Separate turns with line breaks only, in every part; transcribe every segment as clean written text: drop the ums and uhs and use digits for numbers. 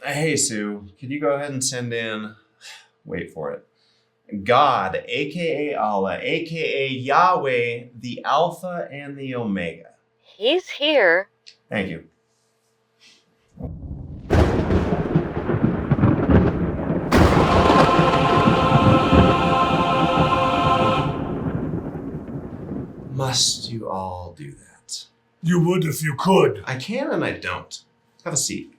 Hey, Sue, could you go ahead and send in, wait for it, God, aka Allah, aka Yahweh, the Alpha and the Omega.
He's here.
Thank you. Must you all do that?
You would if you could.
I can and I don't. Have a seat.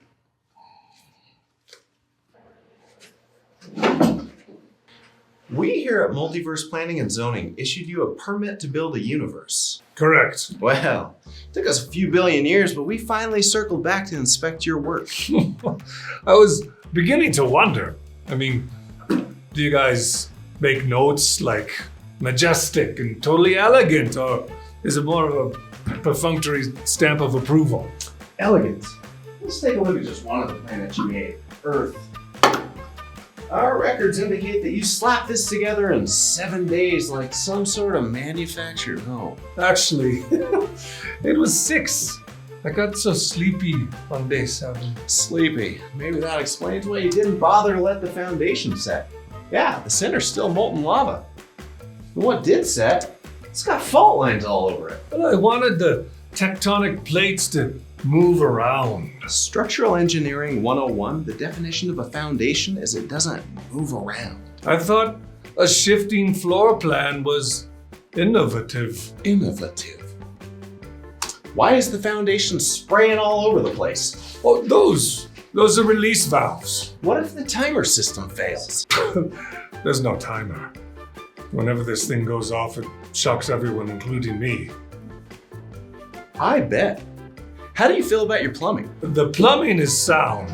We here at Multiverse Planning and Zoning issued you a permit to build a universe.
Correct.
Well, it took us a few billion years, but we finally circled back to inspect your work.
I was beginning to wonder. I mean, do you guys make notes like majestic and totally elegant, or is it more of a perfunctory stamp of approval?
Elegant. Let's take a look at just one of the planets you made, Earth. Our records indicate that you slapped this together in 7 days like some sort of manufactured home.
Actually, it was 6. I got so sleepy on day 7.
Sleepy. Maybe that explains why you didn't bother to let the foundation set. Yeah, the center's still molten lava. And what did set, it's got fault lines all over it.
But I wanted the tectonic plates to move around.
Structural Engineering 101, the definition of a foundation is it doesn't move around.
I thought a shifting floor plan was innovative.
Innovative. Why is the foundation spraying all over the place?
Oh, those are release valves.
What if the timer system fails?
There's no timer. Whenever this thing goes off, it shocks everyone, including me.
I bet. How do you feel about your plumbing?
The plumbing is sound.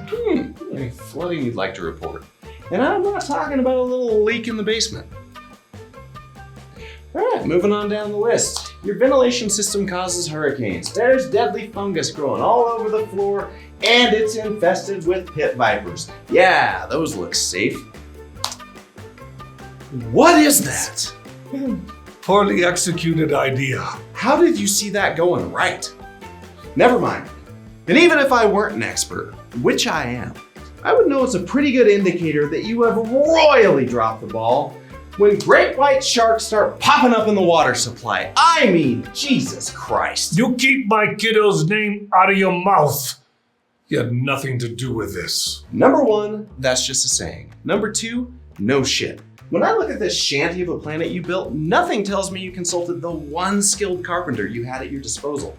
Any flooding you'd like to report? And I'm not talking about a little leak in the basement. All right, moving on down the list. Your ventilation system causes hurricanes. There's deadly fungus growing all over the floor, and it's infested with pit vipers. Yeah, those look safe. What is that?
Poorly executed idea.
How did you see that going right? Never mind. And even if I weren't an expert, which I am, I would know it's a pretty good indicator that you have royally dropped the ball when great white sharks start popping up in the water supply. I mean, Jesus Christ.
You keep my kiddo's name out of your mouth. You had nothing to do with this.
Number 1, that's just a saying. Number 2, no shit. When I look at this shanty of a planet you built, nothing tells me you consulted the one skilled carpenter you had at your disposal.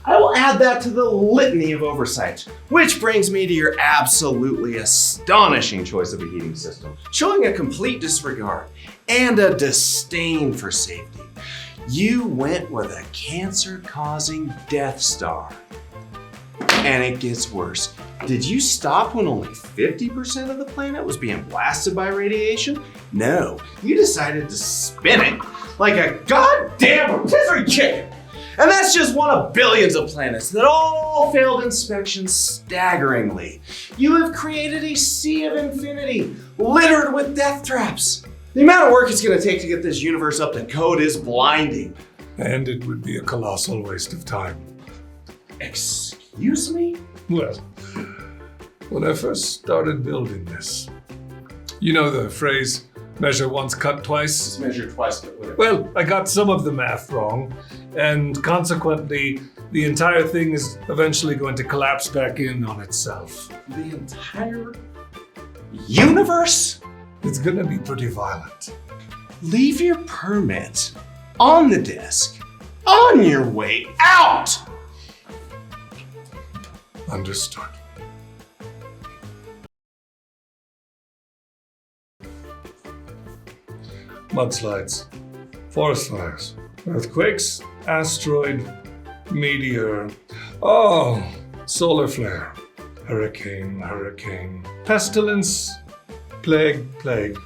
I will add that to the litany of oversight, which brings me to your absolutely astonishing choice of a heating system, showing a complete disregard and a disdain for safety. You went with a cancer-causing Death Star. And it gets worse. Did you stop when only 50% of the planet was being blasted by radiation? No, you decided to spin it like a goddamn rotisserie chicken. And that's just one of billions of planets that all failed inspection staggeringly. You have created a sea of infinity littered with death traps. The amount of work it's going to take to get this universe up to code is blinding.
And it would be a colossal waste of time.
Excuse me?
Well, when I first started building this, you know the phrase, measure once, cut twice?
It's measured twice, but whatever.
Well, I got some of the math wrong, and consequently, the entire thing is eventually going to collapse back in on itself.
The entire universe?
It's gonna be pretty violent.
Leave your permit on the desk on your way out!
Understood. Mudslides, forest fires, earthquakes, asteroid, meteor, solar flare, hurricane, pestilence, plague.